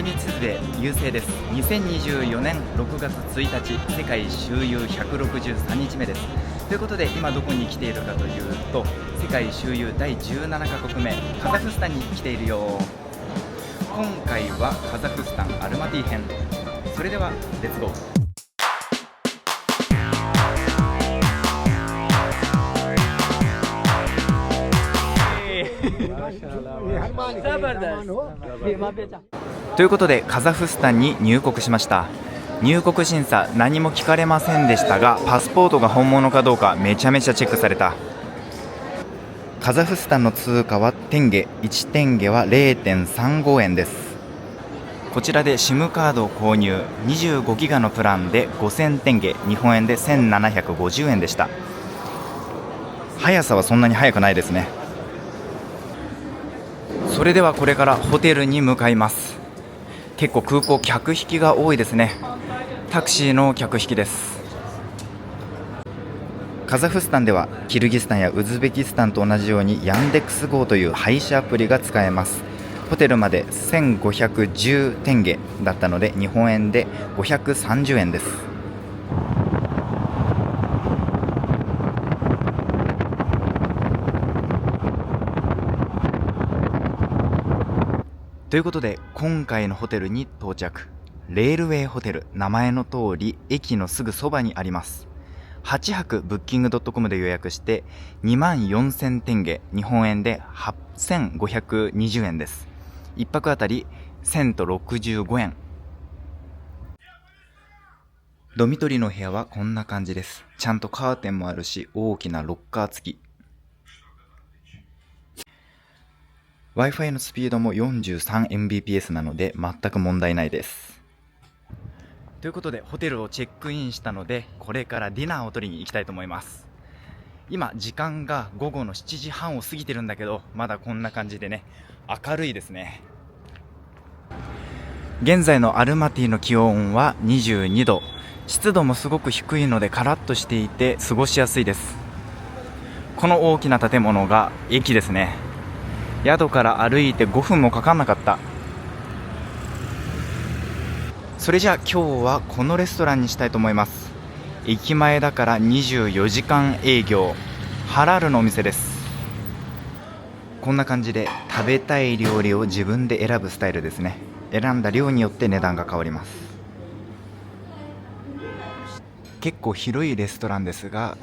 成光で優勢です。2024年6月1日世界周遊163日目です。ということで今どこに来ているかというと、世界周遊第17カ国目カザフスタンに来ているよ。今回はカザフスタンアルマティ編。それではレッツゴー。ということでカザフスタンに入国しました。入国審査何も聞かれませんでしたが、パスポートが本物かどうかめちゃめちゃチェックされた。カザフスタンの通貨はテンゲ、1テンゲは 0.35 円です。こちらで SIM カードを購入、25ギガのプランで5000テンゲ、日本円で1750円でした。速さはそんなに速くないですね。それではこれからホテルに向かいます。結構空港客引きが多いですね。タクシーの客引きです。カザフスタンではキルギスタンやウズベキスタンと同じようにヤンデックス GO という配車アプリが使えます。ホテルまで1510テンゲだったので日本円で530円です。ということで今回のホテルに到着。レールウェイホテル、名前の通り駅のすぐそばにあります。8泊ブッキングドットコムで予約して24000テンゲ、日本円で8520円です。1泊あたり1065円。ドミトリーの部屋はこんな感じです。ちゃんとカーテンもあるし大きなロッカー付き。Wi-Fi のスピードも 43Mbps なので全く問題ないです。ということでホテルをチェックインしたので、これからディナーを取りに行きたいと思います。今時間が午後の7時半を過ぎてるんだけど、まだこんな感じでね、明るいですね。現在のアルマティの気温は22度、湿度もすごく低いのでカラッとしていて過ごしやすいです。この大きな建物が駅ですね。宿から歩いて5分もかかんなかった。それじゃあ今日はこのレストランにしたいと思います。駅前だから24時間営業、ハラルのお店です。こんな感じで食べたい料理を自分で選ぶスタイルですね。選んだ量によって値段が変わります。結構広いレストランですが、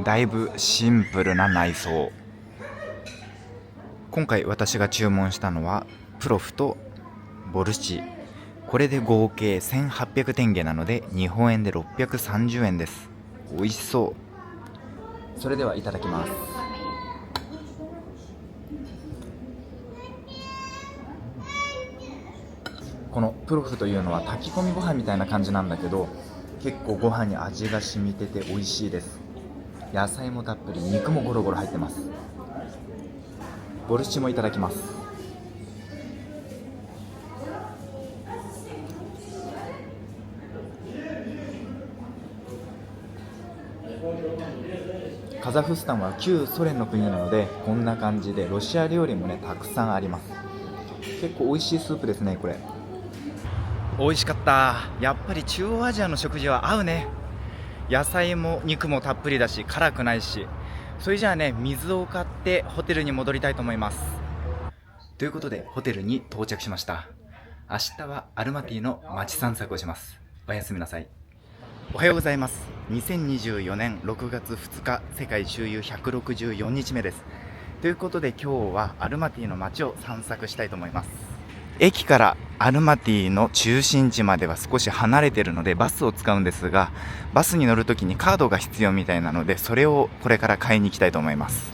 だいぶシンプルな内装。今回私が注文したのはプロフとボルシチ。これで合計1800テンゲなので日本円で630円です。美味しそう。それではいただきます。このプロフというのは炊き込みご飯みたいな感じなんだけど、結構ご飯に味が染みてて美味しいです。野菜もたっぷり、肉もゴロゴロ入ってます。ボルシチもいただきます。カザフスタンは旧ソ連の国なのでこんな感じでロシア料理もねたくさんあります。結構美味しいスープですね。これ美味しかった。やっぱり中央アジアの食事は合うね。野菜も肉もたっぷりだし辛くないし。それじゃあね、水を買ってホテルに戻りたいと思います。ということでホテルに到着しました。明日はアルマティの街散策をします。おやすみなさい。おはようございます。2024年6月2日世界周遊164日目です。ということで今日はアルマティの街を散策したいと思います。駅からアルマティの中心地までは少し離れているのでバスを使うんですが、バスに乗るときにカードが必要みたいなので、それをこれから買いに行きたいと思います。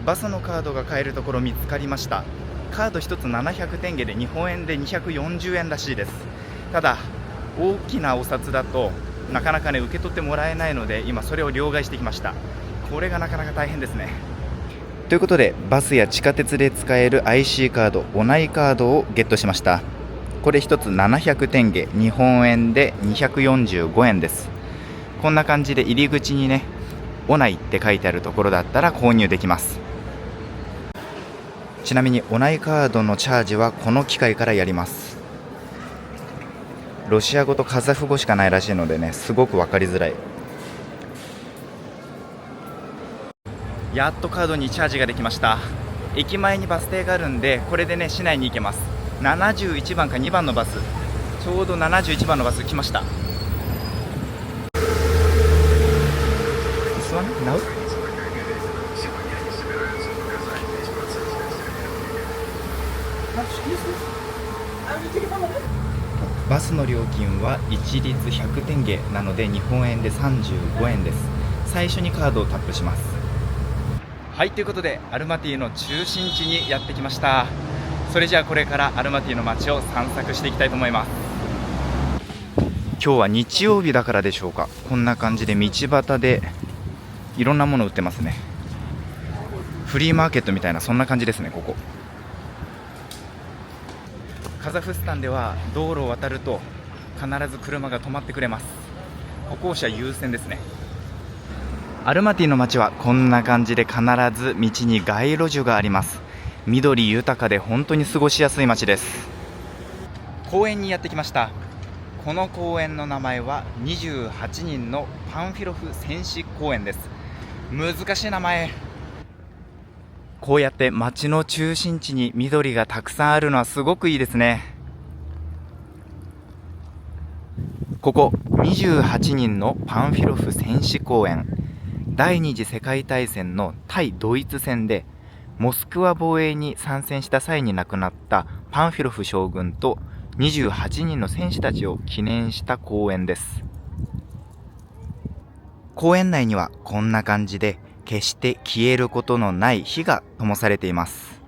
バスのカードが買えるところ見つかりました。カード1つ700テンゲで日本円で240円らしいです。ただ大きなお札だとなかなかね受け取ってもらえないので、今それを両替してきました。これがなかなか大変ですね。ということでバスや地下鉄で使える IC カード、オナイカードをゲットしました。これ1つ700テンゲ、日本円で245円です。こんな感じで入り口にねオナイって書いてあるところだったら購入できます。ちなみにオナイカードのチャージはこの機械からやります。ロシア語とカザフ語しかないらしいのでね、すごく分かりづらい。やっとカードにチャージができました。駅前にバス停があるんで、これでね市内に行けます。71番か2番のバス、ちょうど71番のバス来ました。This one? Now?バスの料金は一律100テンゲなので日本円で35円です。最初にカードをタップします。はい、ということでアルマティの中心地にやってきました。それじゃあこれからアルマティの街を散策していきたいと思います。今日は日曜日だからでしょうか、こんな感じで道端でいろんなもの売ってますね。フリーマーケットみたいな、そんな感じですね。ここカザフスタンでは道路を渡ると必ず車が止まってくれます。歩行者優先ですね。アルマティの街はこんな感じで必ず道に街路樹があります。緑豊かで本当に過ごしやすい街です。公園にやってきました。この公園の名前は28人のパンフィロフ戦士公園です。難しい名前。こうやって街の中心地に緑がたくさんあるのはすごくいいですね。ここ28人のパンフィロフ戦士公園、第二次世界大戦の対ドイツ戦でモスクワ防衛に参戦した際に亡くなったパンフィロフ将軍と28人の戦士たちを記念した公園です。公園内にはこんな感じで決して消えることのない火が灯されています。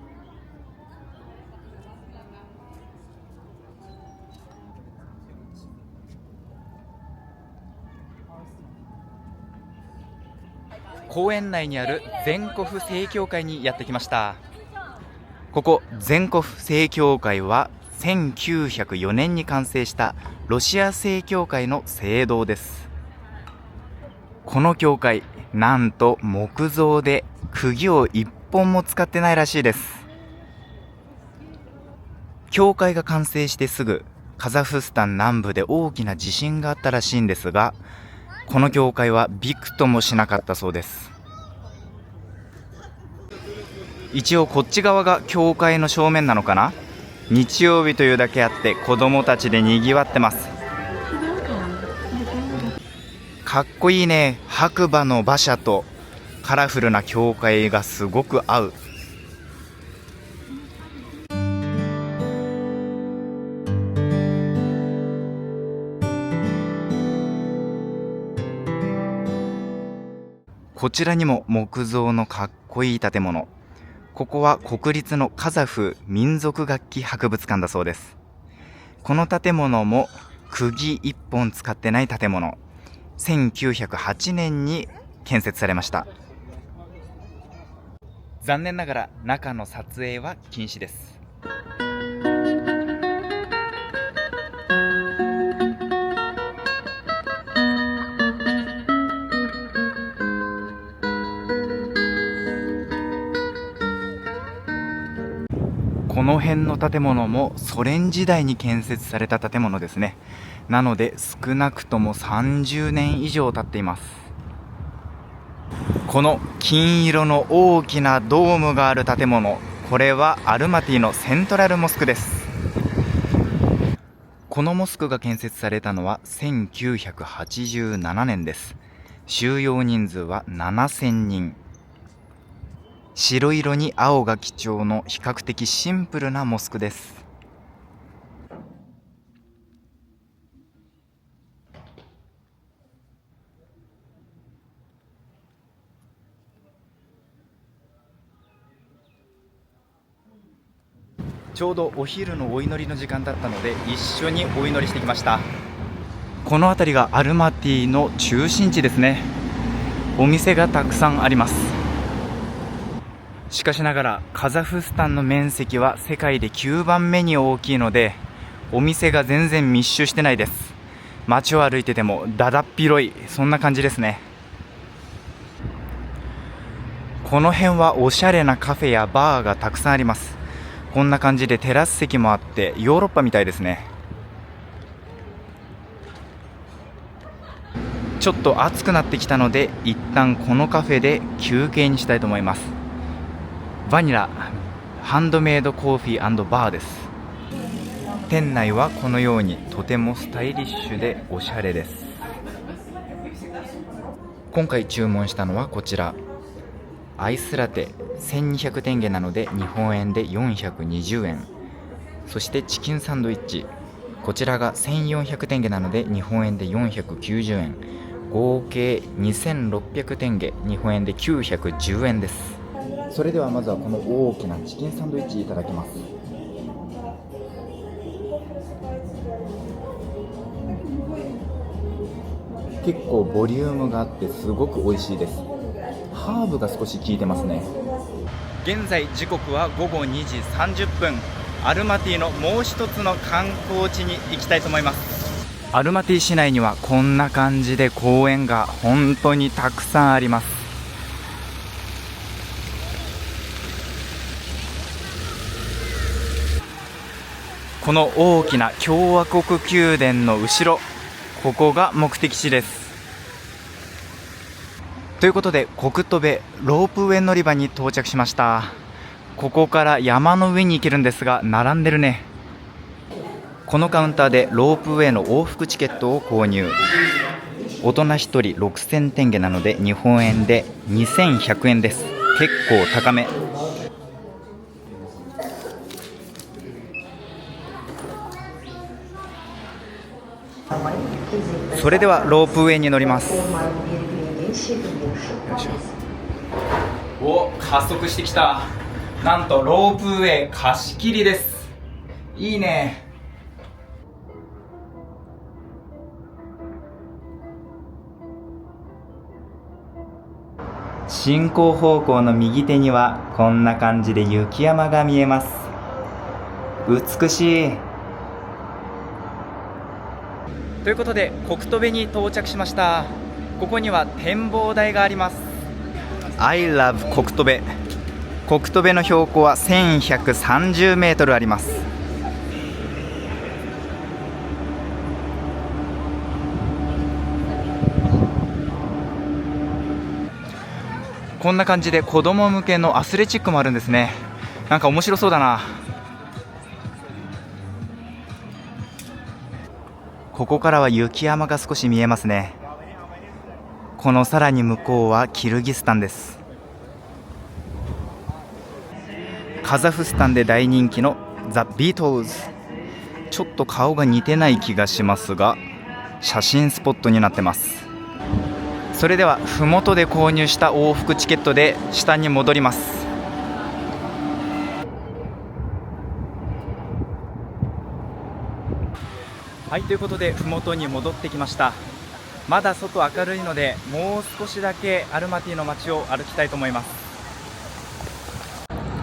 公園内にあるゼンコフ正教会にやってきました。ここゼンコフ正教会は1904年に完成したロシア正教会の聖堂です。この教会、なんと木造で釘を一本も使ってないらしいです。教会が完成してすぐカザフスタン南部で大きな地震があったらしいんですが、この教会はびくともしなかったそうです。一応こっち側が教会の正面なのかな。日曜日というだけあって子供たちでにぎわってます。かっこいいね。白馬の馬車とカラフルな教会がすごく合う。こちらにも木造のかっこいい建物。ここは国立のカザフ民族楽器博物館だそうです。この建物も釘一本使ってない建物。1908年に建設されました。残念ながら中の撮影は禁止です。この辺の建物もソ連時代に建設された建物ですね。なので少なくとも30年以上経っています。この金色の大きなドームがある建物、これはアルマティのセントラルモスクです。このモスクが建設されたのは1987年です。収容人数は7000人。白色に青が基調の比較的シンプルなモスクです。ちょうどお昼のお祈りの時間だったので一緒にお祈りしてきました。この辺りがアルマティの中心地ですね。お店がたくさんあります。しかしながらカザフスタンの面積は世界で9番目に大きいので、お店が全然密集してないです。街を歩いててもだだっ広い、そんな感じですね。この辺はおしゃれなカフェやバーがたくさんあります。こんな感じでテラス席もあってヨーロッパみたいですね。ちょっと暑くなってきたので一旦このカフェで休憩にしたいと思います。バニラハンドメイドコーヒー&バーです。店内はこのようにとてもスタイリッシュでおしゃれです。今回注文したのはこちら、アイスラテ1200テンゲなので日本円で420円。そしてチキンサンドイッチ、こちらが1400テンゲなので日本円で490円。合計2600テンゲ、日本円で910円です。それではまずはこの大きなチキンサンドイッチいただきます。結構ボリュームがあってすごく美味しいです。ハーブが少し効いてますね。現在時刻は午後2時30分。アルマティのもう一つの観光地に行きたいと思います。アルマティ市内にはこんな感じで公園が本当にたくさんあります。この大きな共和国宮殿の後ろ、ここが目的地です。ということで国トベロープウェイ乗り場に到着しました。ここから山の上に行けるんですが、並んでるね。このカウンターでロープウェイの往復チケットを購入。大人1人6000テンゲなので日本円で2100円です。結構高め。それではロープウェイに乗ります。よいしょ。お、加速してきた。なんとロープウェイ貸し切りです。いいね。進行方向の右手にはこんな感じで雪山が見えます。美しい。ということで国トベに到着しました。ここには展望台があります。 I love 国トベ。国トベの標高は1130メートルあります。こんな感じで子供向けのアスレチックもあるんですね。なんか面白そうだな。ここからは雪山が少し見えますね。このさらに向こうはキルギスタンです。カザフスタンで大人気のザ・ビートルズ。ちょっと顔が似てない気がしますが、写真スポットになってます。それでは麓で購入した往復チケットで下に戻ります。はい、ということで麓に戻ってきました。まだ外明るいのでもう少しだけアルマティの街を歩きたいと思います。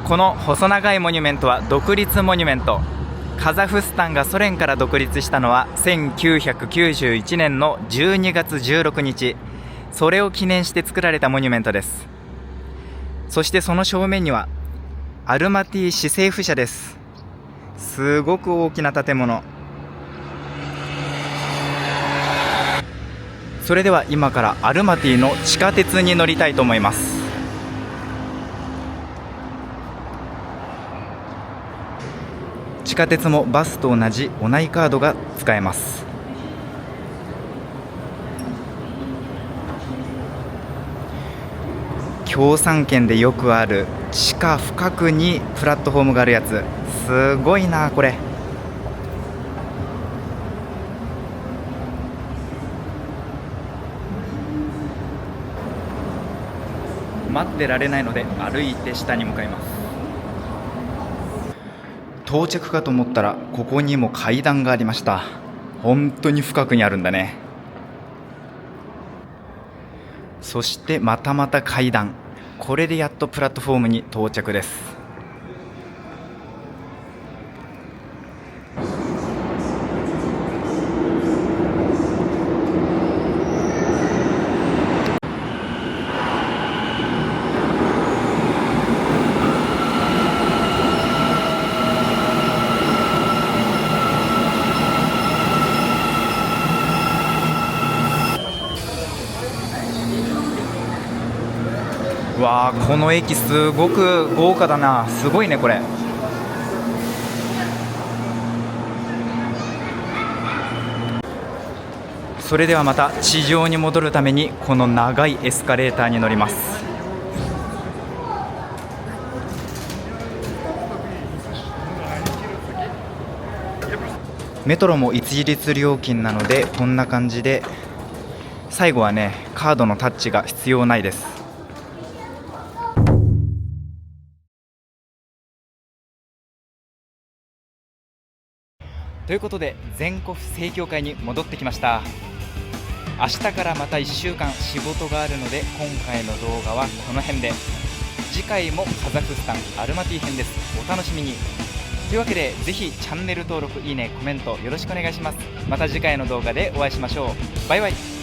この細長いモニュメントは独立モニュメント。カザフスタンがソ連から独立したのは1991年の12月16日。それを記念して作られたモニュメントです。そしてその正面にはアルマティ市政府舎です。すごく大きな建物。それでは今からアルマティの地下鉄に乗りたいと思います。地下鉄もバスと同じオナイカードが使えます。共産圏でよくある地下深くにプラットフォームがあるやつ、すごいなこれ。待ってられないので歩いて下に向かいます。到着かと思ったらここにも階段がありました。本当に深くにあるんだね。そしてまたまた階段。これでやっとプラットフォームに到着です。わあ、この駅すごく豪華だな。すごいねこれ。それではまた地上に戻るためにこの長いエスカレーターに乗ります。メトロも一律料金なのでこんな感じで、最後はねカードのタッチが必要ないです。ということで全国正教会に戻ってきました。明日からまた1週間仕事があるので、今回の動画はこの辺で。次回もカザフスタンアルマティ編です。お楽しみに。というわけでぜひチャンネル登録、いいね、コメントよろしくお願いします。また次回の動画でお会いしましょう。バイバイ。